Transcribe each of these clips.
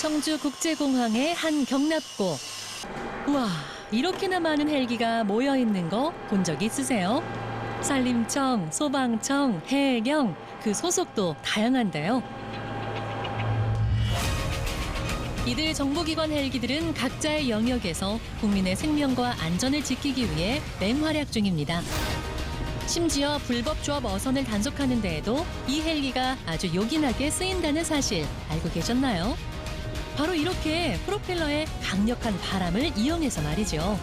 청주국제공항의 한 경납고. 우와, 이렇게나 많은 헬기가 모여 있는 거 본 적 있으세요? 산림청, 소방청, 해경, 그 소속도 다양한데요. 이들 정보기관 헬기들은 각자의 영역에서 국민의 생명과 안전을 지키기 위해 맹활약 중입니다. 심지어 불법 조업 어선을 단속하는 데에도 이 헬기가 아주 요긴하게 쓰인다는 사실 알고 계셨나요? 바로 이렇게 프로펠러의 강력한 바람을 이용해서 말이죠.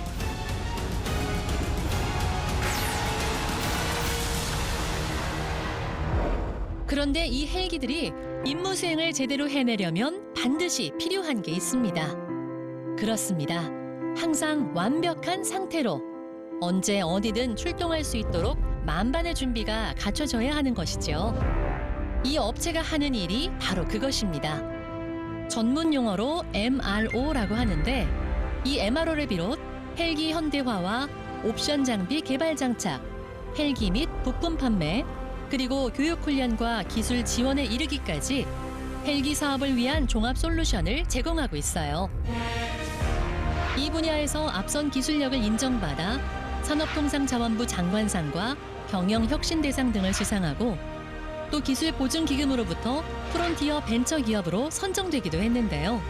그런데 이 헬기들이 임무 수행을 제대로 해내려면 반드시 필요한 게 있습니다. 그렇습니다. 항상 완벽한 상태로 언제 어디든 출동할 수 있도록 만반의 준비가 갖춰져야 하는 것이죠. 이 업체가 하는 일이 바로 그것입니다. 전문 용어로 MRO라고 하는데 이 MRO를 비롯 헬기 현대화와 옵션 장비 개발 장착, 헬기 및 부품 판매, 그리고 교육 훈련과 기술 지원에 이르기까지 헬기 사업을 위한 종합 솔루션을 제공하고 있어요. 이 분야에서 앞선 기술력을 인정받아 산업통상자원부 장관상과 경영혁신대상 등을 수상하고 또 기술보증기금으로부터 프론티어 벤처기업으로 선정되기도 했는데요.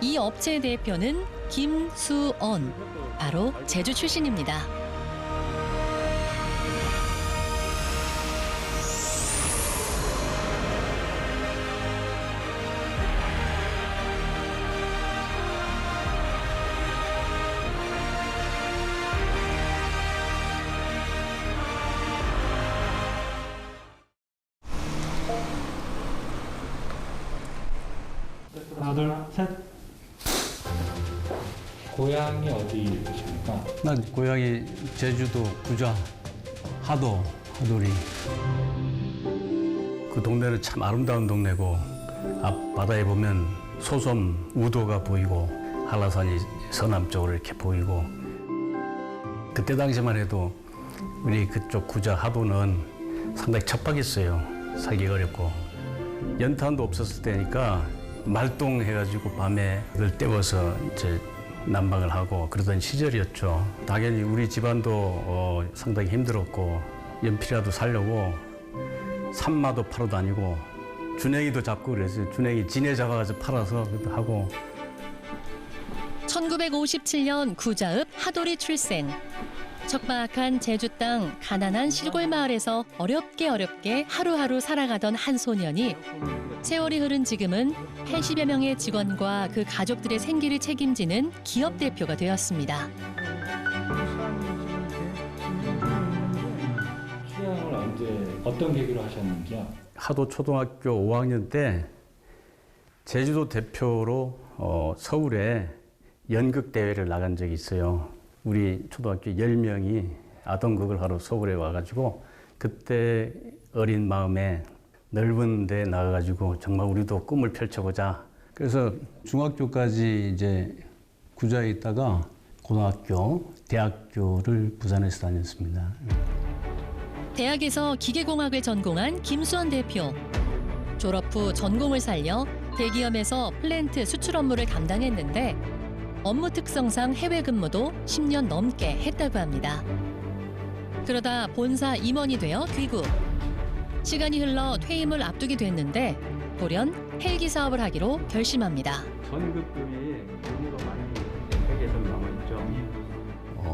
이 업체의 대표는 김수언, 바로 제주 출신입니다. 하나, 둘, 셋. 고향이 어디이십니까? 난 고향이 제주도 구좌 하도리. 그 동네는 참 아름다운 동네고 앞바다에 보면 소섬 우도가 보이고 한라산이 서남쪽으로 이렇게 보이고 그때 당시만 해도 우리 그쪽 구좌 하도는 상당히 척박했어요. 살기가 어렵고 연탄도 없었을 때니까 말동해가지고 밤에 그걸 떼워서 이제 난방을 하고 그러던 시절이었죠. 당연히 우리 집안도 상당히 힘들었고 연필이라도 살려고 산마도 팔아 다니고 준행이도 잡고 그랬어요. 준행이 진해 잡아가지고 팔아서 하고. 1957년 구좌읍 하도리 출생. 척박한 제주 땅 가난한 시골 마을에서 어렵게 하루하루 살아가던 한 소년이 세월이 흐른 지금은 80여 명의 직원과 그 가족들의 생계를 책임지는 기업 대표가 되었습니다. 수양을 언제 어떤 계기로 하셨는지요? 하도 초등학교 5학년 때 제주도 대표로 서울에 연극 대회를 나간 적이 있어요. 우리 초등학교 10명이 아동극을 하러 서울에 와가지고 그때 어린 마음에 넓은 데 나가가지고 정말 우리도 꿈을 펼쳐보자. 그래서 중학교까지 이제 구좌에 있다가 고등학교, 대학교를 부산에서 다녔습니다. 대학에서 기계공학을 전공한 김수원 대표. 졸업 후 전공을 살려 대기업에서 플랜트 수출 업무를 담당했는데 업무 특성상 해외 근무도 10년 넘게 했다고 합니다. 그러다 본사 임원이 되어 귀국. 시간이 흘러 퇴임을 앞두게 됐는데 돌연 헬기 사업을 하기로 결심합니다. 전극급이 업무가 많이 회계에서 남아있죠.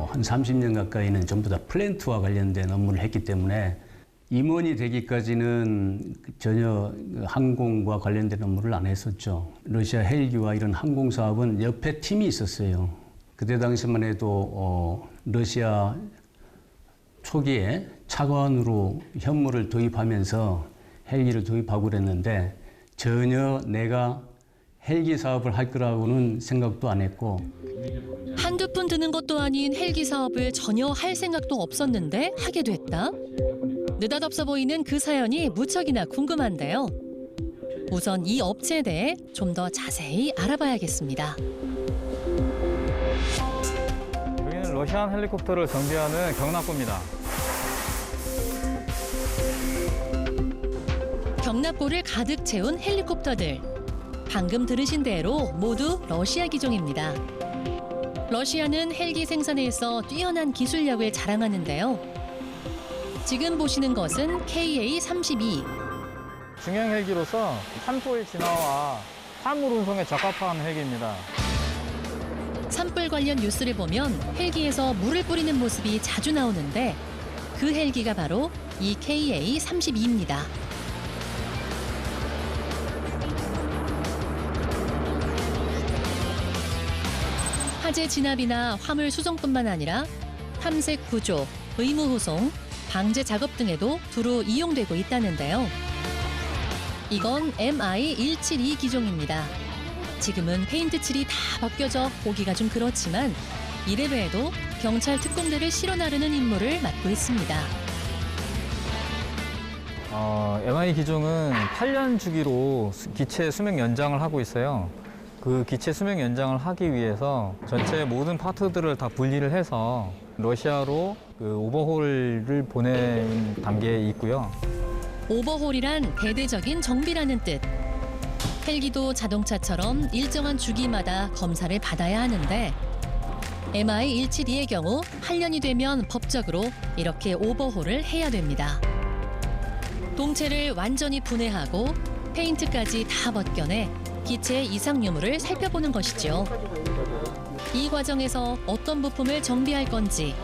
한 30년 가까이는 전부 다 플랜트와 관련된 업무를 했기 때문에 임원이 되기까지는 전혀 항공과 관련된 업무를 안 했었죠. 러시아 헬기와 이런 항공 사업은 옆에 팀이 있었어요. 그때 당시만 해도 러시아 초기에 차관으로 현물을 도입하면서 헬기를 도입하고 그랬는데 전혀 내가 헬기 사업을 할 거라고는 생각도 안 했고 한두 푼 드는 것도 아닌 헬기 사업을 전혀 할 생각도 없었는데 하게 됐다? 느닷없어 보이는 그 사연이 무척이나 궁금한데요. 우선 이 업체에 대해 좀 더 자세히 알아봐야겠습니다. 여기는 러시안 헬리콥터를 정비하는 경납고입니다. 경납고를 가득 채운 헬리콥터들. 방금 들으신 대로 모두 러시아 기종입니다. 러시아는 헬기 생산에 있어 뛰어난 기술력을 자랑하는데요. 지금 보시는 것은 KA-32. 중형 헬기로서 산불 진화와 화물 운송에 적합한 헬기입니다. 산불 관련 뉴스를 보면 헬기에서 물을 뿌리는 모습이 자주 나오는데 그 헬기가 바로 이 KA-32입니다. 화재 진압이나 화물 수송뿐만 아니라 탐색 구조, 의무 후송, 방제 작업 등에도 두루 이용되고 있다는데요. 이건 MI-172 기종입니다. 지금은 페인트 칠이 다 벗겨져 보기가 좀 그렇지만 이래봬도 경찰 특공대를 실어 나르는 임무를 맡고 있습니다. MI 기종은 8년 주기로 기체 수명 연장을 하고 있어요. 그 기체 수명 연장을 하기 위해서 전체 모든 파트들을 다 분리를 해서 러시아로 그 오버홀을 보내는 단계에 있고요. 오버홀이란 대대적인 정비라는 뜻. 헬기도 자동차처럼 일정한 주기마다 검사를 받아야 하는데 MI-172의 경우 8년이 되면 법적으로 이렇게 오버홀을 해야 됩니다. 동체를 완전히 분해하고 페인트까지 다 벗겨내 기체의 이상 유무를 살펴보는 것이죠. 이 과정에서 어떤 부품을 정비할 건지,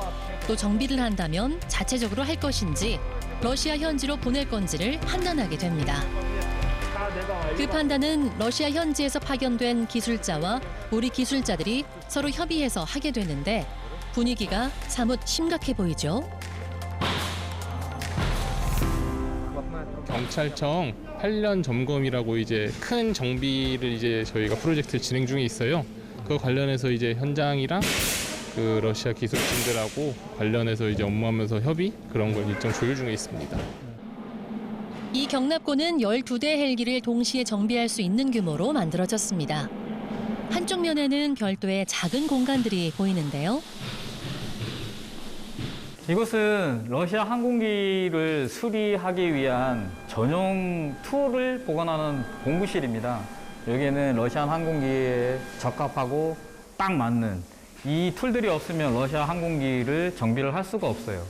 또 정비를 한다면 자체적으로 할 것인지, 러시아 현지로 보낼 건지를 판단하게 됩니다. 그 판단은 러시아 현지에서 파견된 기술자와 우리 기술자들이 서로 협의해서 하게 되는데 분위기가 사뭇 심각해 보이죠. 경찰청 8년 점검이라고 이제 큰 정비를 이제 저희가 프로젝트를 진행 중에 있어요. 그 관련해서 이제 현장이랑 그 러시아 기술진들하고 관련해서 이제 업무하면서 협의 그런 걸 일정 조율 중에 있습니다. 이 경납고는 12대 헬기를 동시에 정비할 수 있는 규모로 만들어졌습니다. 한쪽 면에는 별도의 작은 공간들이 보이는데요. 이곳은 러시아 항공기를 수리하기 위한 전용 툴을 보관하는 공구실입니다. 여기에는 러시아 항공기에 적합하고 딱 맞는 이 툴들이 없으면 러시아 항공기를 정비를 할 수가 없어요.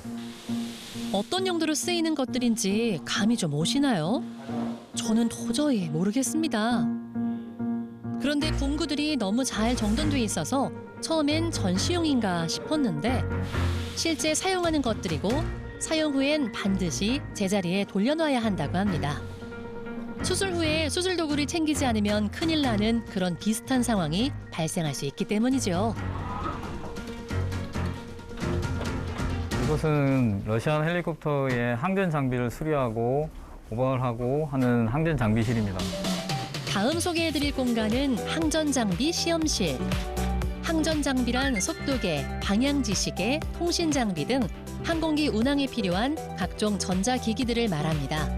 어떤 용도로 쓰이는 것들인지 감이 좀 오시나요? 저는 도저히 모르겠습니다. 그런데 공구들이 너무 잘 정돈돼 있어서 처음엔 전시용인가 싶었는데 실제 사용하는 것들이고 사용 후엔 반드시 제자리에 돌려놔야 한다고 합니다. 수술 후에 수술 도구를 챙기지 않으면 큰일 나는 그런 비슷한 상황이 발생할 수 있기 때문이죠. 이곳은 러시안 헬리콥터의 항전 장비를 수리하고 오버하고 하는 항전 장비실입니다. 다음 소개해드릴 공간은 항전 장비 시험실. 항전 장비란 속도계, 방향 지시계, 통신 장비 등 항공기 운항에 필요한 각종 전자기기들을 말합니다.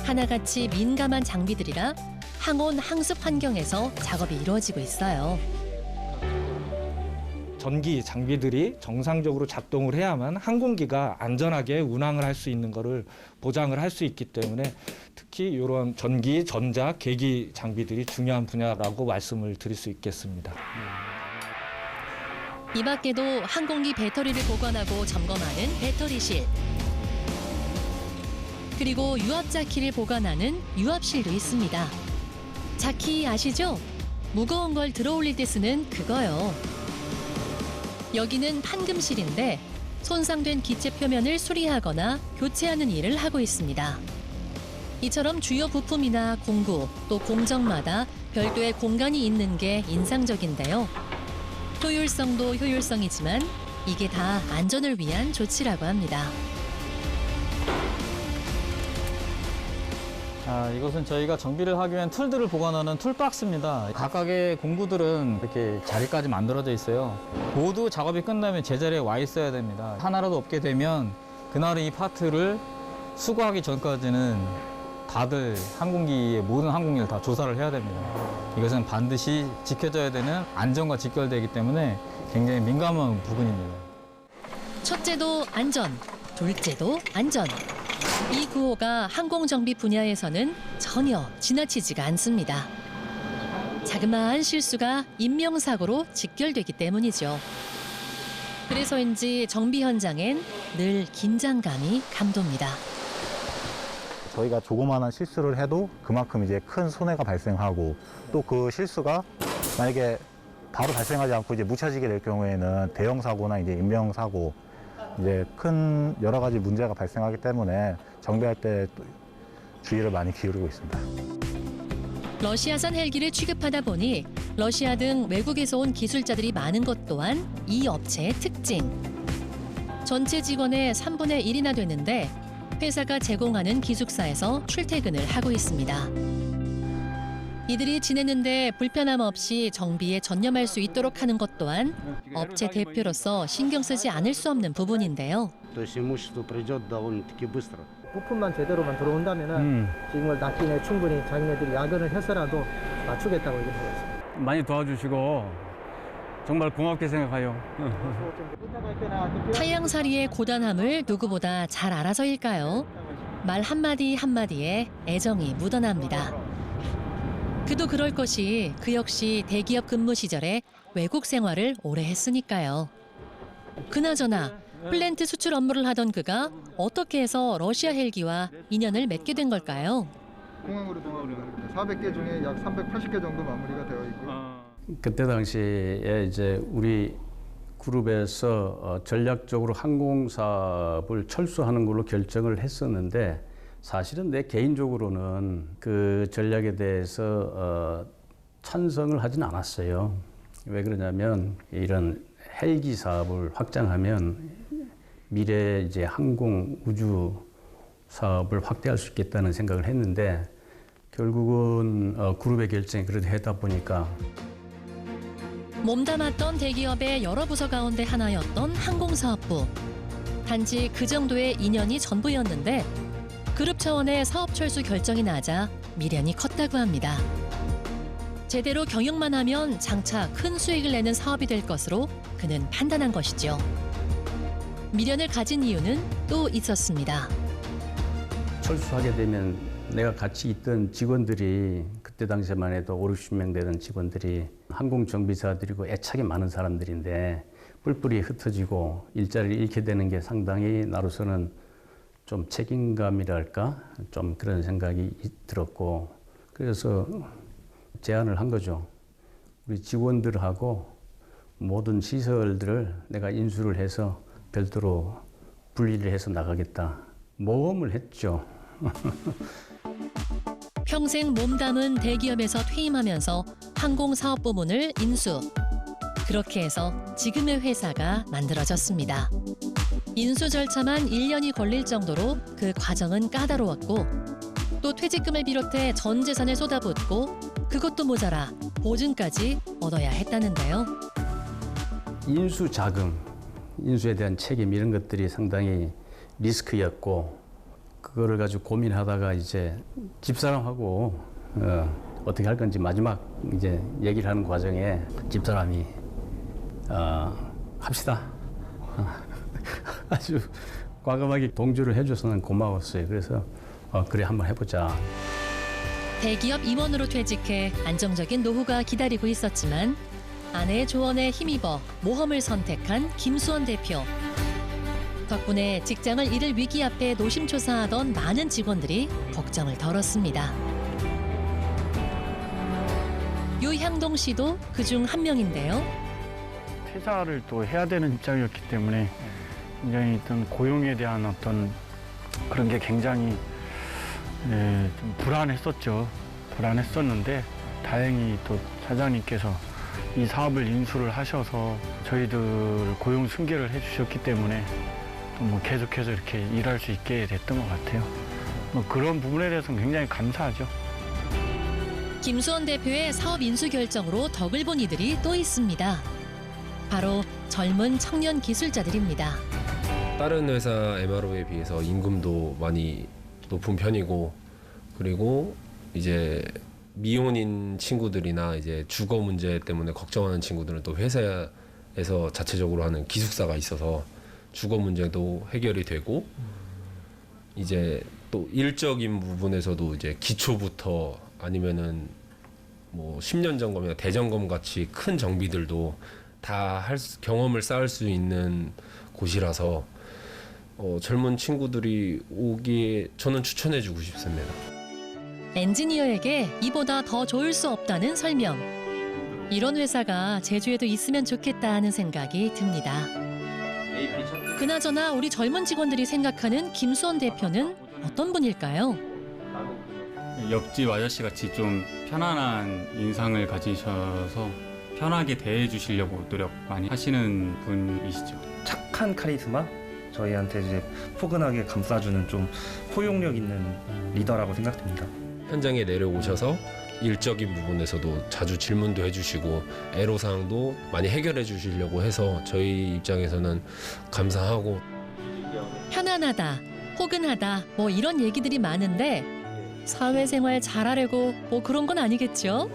하나같이 민감한 장비들이라 항온 항습 환경에서 작업이 이루어지고 있어요. 전기 장비들이 정상적으로 작동을 해야만 항공기가 안전하게 운항을 할 수 있는 것을 보장을 할 수 있기 때문에 특히 이런 전기, 전자, 계기 장비들이 중요한 분야라고 말씀을 드릴 수 있겠습니다. 이 밖에도 항공기 배터리를 보관하고 점검하는 배터리실. 그리고 유압 자키를 보관하는 유압실도 있습니다. 자키 아시죠? 무거운 걸 들어올릴 때 쓰는 그거요. 여기는 판금실인데 손상된 기체 표면을 수리하거나 교체하는 일을 하고 있습니다. 이처럼 주요 부품이나 공구, 또 공정마다 별도의 공간이 있는 게 인상적인데요. 효율성도 효율성이지만 이게 다 안전을 위한 조치라고 합니다. 이것은 저희가 정비를 하기 위한 툴들을 보관하는 툴박스입니다. 각각의 공구들은 이렇게 자리까지 만들어져 있어요. 모두 작업이 끝나면 제자리에 와 있어야 됩니다. 하나라도 없게 되면 그날은 이 파트를 수거하기 전까지는 다들 항공기의 모든 항공기를 다 조사를 해야 됩니다. 이것은 반드시 지켜져야 되는 안전과 직결되기 때문에 굉장히 민감한 부분입니다. 첫째도 안전, 둘째도 안전. 이 구호가 항공정비 분야에서는 전혀 지나치지가 않습니다. 자그마한 실수가 인명사고로 직결되기 때문이죠. 그래서인지 정비 현장엔 늘 긴장감이 감돕니다. 저희가 조그마한 실수를 해도 그만큼 이제 큰 손해가 발생하고 또 그 실수가 만약에 바로 발생하지 않고 이제 묻혀지게 될 경우에는 대형 사고나 이제 인명 사고 이제 큰 여러 가지 문제가 발생하기 때문에 정비할 때 주의를 많이 기울이고 있습니다. 러시아산 헬기를 취급하다 보니 러시아 등 외국에서 온 기술자들이 많은 것 또한 이 업체의 특징. 전체 직원의 3분의 1이나 되는데 회사가 제공하는 기숙사에서 출퇴근을 하고 있습니다. 이들이 지내는데 불편함 없이 정비에 전념할 수 있도록 하는 것 또한 업체 대표로서 신경 쓰지 않을 수 없는 부분인데요. 부품만 제대로만 들어온다면은 지금을 낮기 내에 충분히 자기네들이 야근을 해서라도 맞추겠다고 얘기하고 있습니다. 많이 도와주시고 정말 고맙게 생각해요. 타양살이의 고단함을 누구보다 잘 알아서일까요? 말 한마디 한마디에 애정이 묻어납니다. 그도 그럴 것이 그 역시 대기업 근무 시절에 외국 생활을 오래 했으니까요. 그나저나 플랜트 수출 업무를 하던 그가 어떻게 해서 러시아 헬기와 인연을 맺게 된 걸까요? 공항으로 들어오는 400개 중에 약 380개 정도 마무리가 되어 있고요. 그때 당시에 이제 우리 그룹에서 전략적으로 항공 사업을 철수하는 걸로 결정을 했었는데 사실은 내 개인적으로는 그 전략에 대해서 찬성을 하진 않았어요. 왜 그러냐면 이런 헬기 사업을 확장하면 미래 이제 항공 우주 사업을 확대할 수 있겠다는 생각을 했는데 결국은 그룹의 결정이 그렇게 하다 보니까 몸담았던 대기업의 여러 부서 가운데 하나였던 항공사업부. 단지 그 정도의 인연이 전부였는데 그룹 차원의 사업 철수 결정이 나자 미련이 컸다고 합니다. 제대로 경영만 하면 장차 큰 수익을 내는 사업이 될 것으로 그는 판단한 것이죠. 미련을 가진 이유는 또 있었습니다. 철수하게 되면 내가 같이 있던 직원들이 그때 당시에만 해도 5, 60명 되던 직원들이 항공정비사들이고 애착이 많은 사람들인데 뿔뿔이 흩어지고 일자리를 잃게 되는 게 상당히 나로서는 좀 책임감이랄까 좀 그런 생각이 들었고 그래서 제안을 한 거죠. 우리 직원들하고 모든 시설들을 내가 인수를 해서 별도로 분리를 해서 나가겠다. 모험을 했죠. 평생 몸담은 대기업에서 퇴임하면서 항공사업 부문을 인수. 그렇게 해서 지금의 회사가 만들어졌습니다. 인수 절차만 1년이 걸릴 정도로 그 과정은 까다로웠고 또 퇴직금을 비롯해 전 재산을 쏟아붓고 그것도 모자라 보증까지 얻어야 했다는데요. 인수 자금, 인수에 대한 책임 이런 것들이 상당히 리스크였고 그거를 가지고 고민하다가 이제 집사람하고 어떻게 할 건지 마지막 이제 얘기를 하는 과정에 집사람이 합시다. 아주 과감하게 동조를 해줘서 난 고마웠어요. 그래서 그래 한번 해보자. 대기업 임원으로 퇴직해 안정적인 노후가 기다리고 있었지만 아내의 조언에 힘입어 모험을 선택한 김수원 대표. 덕분에 직장을 잃을 위기 앞에 노심초사하던 많은 직원들이 걱정을 덜었습니다. 유향동 씨도 그중 한 명인데요. 퇴사를 또 해야 되는 입장이었기 때문에 굉장히 어떤 고용에 대한 어떤 그런 게 굉장히 좀 불안했었죠. 불안했었는데 다행히 또 사장님께서 이 사업을 인수를 하셔서 저희들 고용 승계를 해주셨기 때문에 또 뭐 계속해서 이렇게 일할 수 있게 됐던 것 같아요. 뭐 그런 부분에 대해서는 굉장히 감사하죠. 김수원 대표의 사업 인수 결정으로 덕을 본 이들이 또 있습니다. 바로 젊은 청년 기술자들입니다. 다른 회사 MRO에 비해서 임금도 많이 높은 편이고 그리고 이제 미혼인 친구들이나 이제 주거 문제 때문에 걱정하는 친구들은 또 회사에서 자체적으로 하는 기숙사가 있어서 주거 문제도 해결이 되고 이제 또 일적인 부분에서도 이제 기초부터 아니면은 뭐 10년 점검이나 대점검 같이 큰 정비들도 다 경험을 쌓을 수 있는 곳이라서 젊은 친구들이 오기에 저는 추천해주고 싶습니다. 엔지니어에게 이보다 더 좋을 수 없다는 설명. 이런 회사가 제주에도 있으면 좋겠다 하는 생각이 듭니다. 그나저나 우리 젊은 직원들이 생각하는 김수원 대표는 어떤 분일까요? 옆집 아저씨 같이 좀 편안한 인상을 가지셔서 편하게 대해 주시려고 노력 많이 하시는 분이시죠. 착한 카리스마? 저희한테 이제 포근하게 감싸주는 좀 포용력 있는 리더라고 생각됩니다. 현장에 내려오셔서 일적인 부분에서도 자주 질문도 해주시고 애로사항도 많이 해결해 주시려고 해서 저희 입장에서는 감사하고 편안하다, 포근하다 뭐 이런 얘기들이 많은데 사회생활 잘하려고 뭐 그런 건 아니겠죠?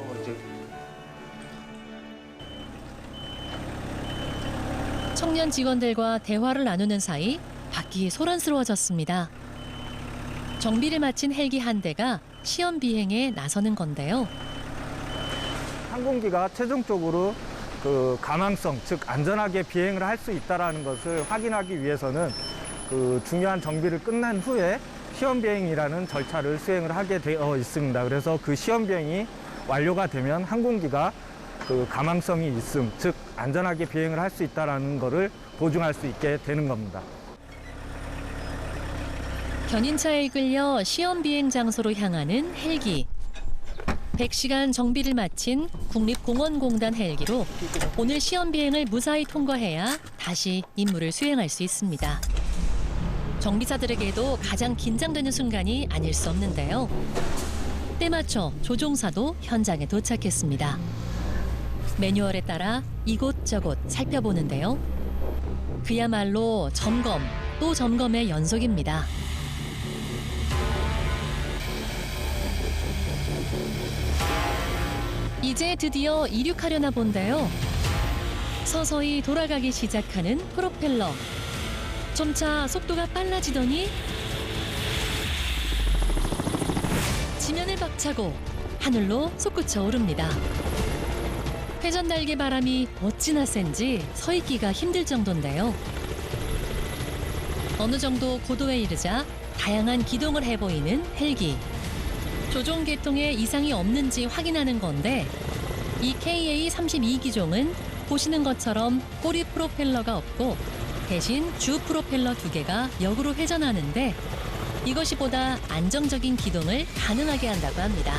청년 직원들과 대화를 나누는 사이 밖이 소란스러워졌습니다. 정비를 마친 헬기 한 대가 시험 비행에 나서는 건데요. 항공기가 최종적으로 그 가망성, 즉 안전하게 비행을 할 수 있다는 것을 확인하기 위해서는 그 중요한 정비를 끝난 후에 시험 비행이라는 절차를 수행을 하게 되어 있습니다. 그래서 그 시험 비행이 완료가 되면 항공기가 그 가망성이 있음, 즉 안전하게 비행을 할 수 있다는 것을 보증할 수 있게 되는 겁니다. 견인차에 이끌려 시험 비행 장소로 향하는 헬기. 100시간 정비를 마친 국립공원공단 헬기로 오늘 시험 비행을 무사히 통과해야 다시 임무를 수행할 수 있습니다. 정비사들에게도 가장 긴장되는 순간이 아닐 수 없는데요. 때맞춰 조종사도 현장에 도착했습니다. 매뉴얼에 따라 이곳저곳 살펴보는데요. 그야말로 점검 또 점검의 연속입니다. 이제 드디어 이륙하려나 본데요. 서서히 돌아가기 시작하는 프로펠러. 점차 속도가 빨라지더니 지면을 박차고 하늘로 솟구쳐 오릅니다. 회전 날개 바람이 어찌나 센지 서 있기가 힘들 정도인데요. 어느 정도 고도에 이르자 다양한 기동을 해보이는 헬기. 조종 계통에 이상이 없는지 확인하는 건데 이 KA-32기종은 보시는 것처럼 꼬리 프로펠러가 없고 대신 주 프로펠러 2개가 역으로 회전하는데 이것이 보다 안정적인 기동을 가능하게 한다고 합니다.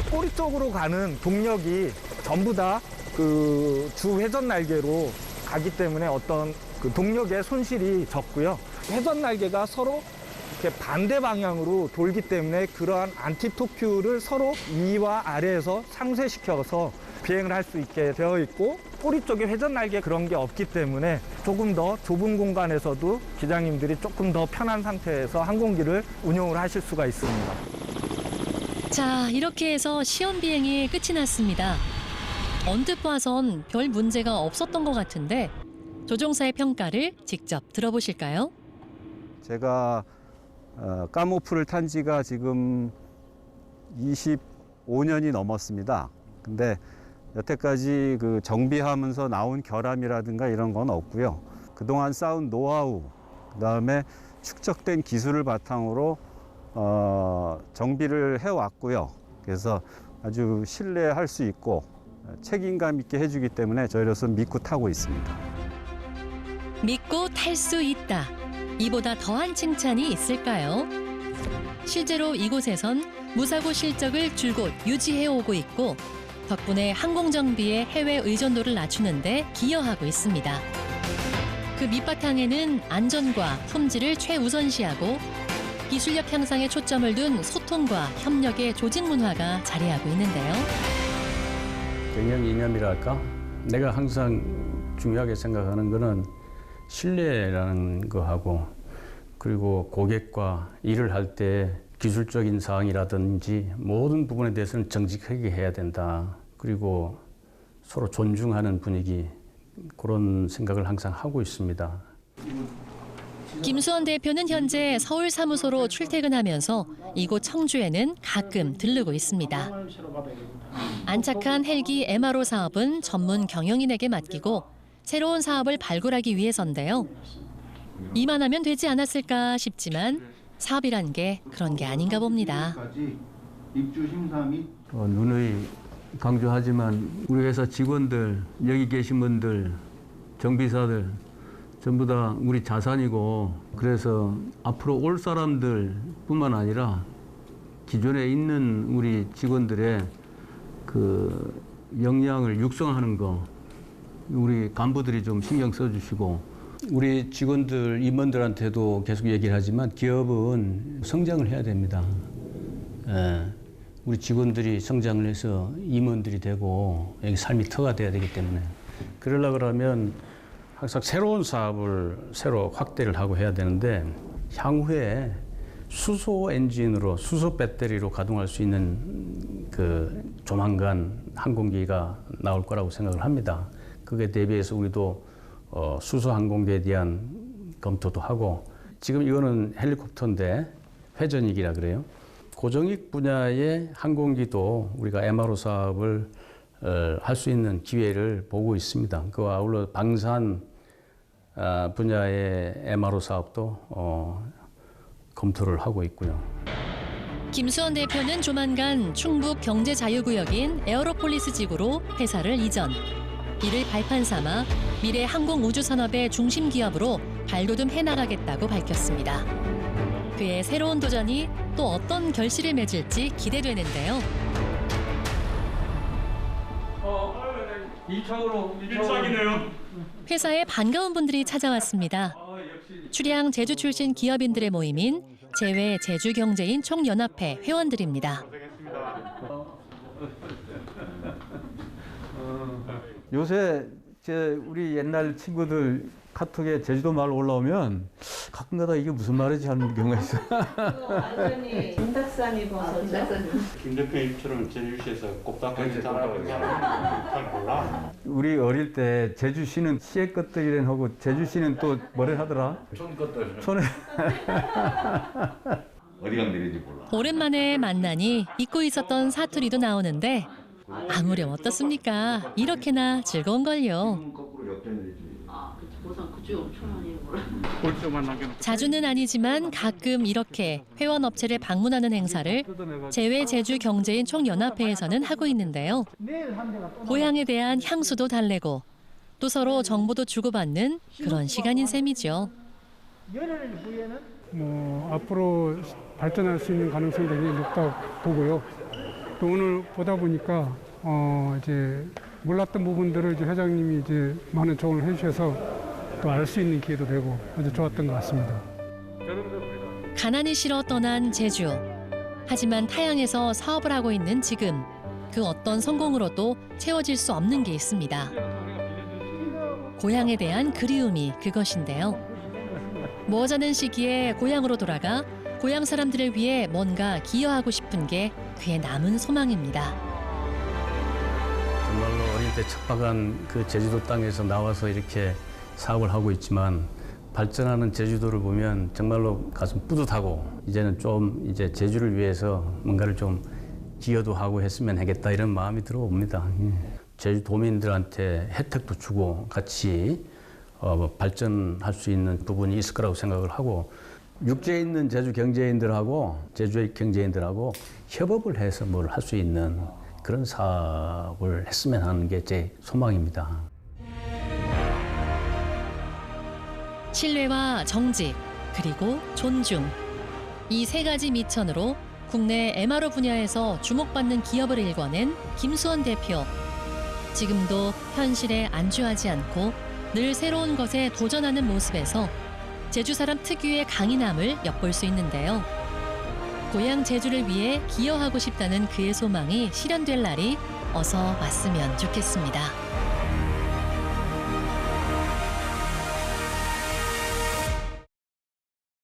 꼬리 쪽으로 가는 동력이 전부 다 그 주 회전 날개로 가기 때문에 어떤 그 동력의 손실이 적고요. 회전 날개가 서로 이렇게 반대 방향으로 돌기 때문에 그러한 안티토큐를 서로 위와 아래에서 상쇄시켜서 비행을 할 수 있게 되어 있고 꼬리 쪽에 회전 날개 그런 게 없기 때문에 조금 더 좁은 공간에서도 기장님들이 조금 더 편한 상태에서 항공기를 운용을 하실 수가 있습니다. 자, 이렇게 해서 시험 비행이 끝이 났습니다. 언뜻 봐선 별 문제가 없었던 것 같은데 조종사의 평가를 직접 들어보실까요? 제가 까모프를 탄 지가 지금 25년이 넘었습니다. 근데 여태까지 그 정비하면서 나온 결함이라든가 이런 건 없고요. 그동안 쌓은 노하우, 그다음에 축적된 기술을 바탕으로 정비를 해왔고요. 그래서 아주 신뢰할 수 있고 책임감 있게 해주기 때문에 저희로서 믿고 타고 있습니다. 믿고 탈 수 있다. 이보다 더한 칭찬이 있을까요? 실제로 이곳에선 무사고 실적을 줄곧 유지해오고 있고 덕분에 항공정비의 해외 의존도를 낮추는 데 기여하고 있습니다. 그 밑바탕에는 안전과 품질을 최우선시하고 기술력 향상에 초점을 둔 소통과 협력의 조직 문화가 자리하고 있는데요. 경영 이념이랄까? 내가 항상 중요하게 생각하는 거는 신뢰라는 거하고 그리고 고객과 일을 할 때 기술적인 사항이라든지 모든 부분에 대해서는 정직하게 해야 된다. 그리고 서로 존중하는 분위기 그런 생각을 항상 하고 있습니다. 김수원 대표는 현재 서울 사무소로 출퇴근하면서 이곳 청주에는 가끔 들르고 있습니다. 안착한 헬기 MRO 사업은 전문 경영인에게 맡기고 새로운 사업을 발굴하기 위해서인데요. 이만하면 되지 않았을까 싶지만 사업이란 게 그런 게 아닌가 봅니다. 누누이 강조하지만 우리 회사 직원들, 여기 계신 분들, 정비사들 전부 다 우리 자산이고, 그래서 앞으로 올 사람들뿐만 아니라 기존에 있는 우리 직원들의 그 역량을 육성하는 거 우리 간부들이 좀 신경 써주시고, 우리 직원들, 임원들한테도 계속 얘기를 하지만 기업은 성장을 해야 됩니다. 우리 직원들이 성장을 해서 임원들이 되고 여기 삶이 터가 돼야 되기 때문에, 그러려고 그러면 항상 새로운 사업을 새로 확대를 하고 해야 되는데, 향후에 수소 엔진으로, 수소 배터리로 가동할 수 있는 그 조만간 항공기가 나올 거라고 생각을 합니다. 그게 대비해서 우리도 수소 항공기에 대한 검토도 하고, 지금 이거는 헬리콥터인데 회전익이라 그래요. 고정익 분야의 항공기도 우리가 MRO 사업을 할 수 있는 기회를 보고 있습니다. 그와 아울러 방산 분야의 MRO 사업도 검토를 하고 있고요. 김수원 대표는 조만간 충북 경제자유구역인 에어로폴리스 지구로 회사를 이전. 이를 발판 삼아 미래 항공우주산업의 중심 기업으로 발돋움 해나가겠다고 밝혔습니다. 그의 새로운 도전이 또 어떤 결실을 맺을지 기대되는데요. 1차이네요. 회사에 반가운 분들이 찾아왔습니다. 출양 제주 출신 기업인들의 모임인 제외 제주경제인 총연합회 회원들입니다. 요새 우리 옛날 친구들 카톡에 제주도 말 올라오면 가끔가다 이게 무슨 말이지 하는 경우가 있어요. 완전히 김닭산이 버섯이요. 김 대표님처럼 제주시에서 곱다파게 자라는 사람은 잘 몰라. 우리 어릴 때 제주시는 시의 것들이란 하고 제주시는 또 뭐래 하더라? 촌 것들. 촌에 어디가 내린지 몰라. 오랜만에 만나니 잊고 있었던 사투리도 나오는데 아무렴 어떻습니까? 이렇게나 즐거운걸요. 자주는 아니지만 가끔 이렇게 회원업체를 방문하는 행사를 제외 제주 경제인 총연합회에서는 하고 있는데요. 고향에 대한 향수도 달래고 또 서로 정보도 주고받는 그런 시간인 셈이죠. 앞으로 발전할 수 있는 가능성이 굉장히 높다고 보고요. 또 오늘 보다 보니까 이제 몰랐던 부분들을 이제 회장님이 이제 많은 조언을 해주셔서 또 알 수 있는 기회도 되고 아주 좋았던 것 같습니다. 가난이 싫어 떠난 제주. 하지만 타양에서 사업을 하고 있는 지금 그 어떤 성공으로도 채워질 수 없는 게 있습니다. 고향에 대한 그리움이 그것인데요. 머지않은 시기에 고향으로 돌아가 고향 사람들을 위해 뭔가 기여하고 싶은 게 그의 남은 소망입니다. 정말로 어릴 때 척박한 그 제주도 땅에서 나와서 이렇게 사업을 하고 있지만 발전하는 제주도를 보면 정말로 가슴 뿌듯하고, 이제는 좀 이제 제주를 위해서 뭔가를 좀 기여도 하고 했으면 하겠다 이런 마음이 들어옵니다. 제주도민들한테 혜택도 주고 같이 발전할 수 있는 부분이 있을 거라고 생각을 하고, 육지에 있는 제주 경제인들하고 제주의 경제인들하고 협업을 해서 뭘 할 수 있는 그런 사업을 했으면 하는 게 제 소망입니다. 신뢰와 정직, 그리고 존중. 이 세 가지 미천으로 국내 MRO 분야에서 주목받는 기업을 일궈낸 김수원 대표. 지금도 현실에 안주하지 않고 늘 새로운 것에 도전하는 모습에서 제주 사람 특유의 강인함을 엿볼 수 있는데요. 고향 제주를 위해 기여하고 싶다는 그의 소망이 실현될 날이 어서 왔으면 좋겠습니다.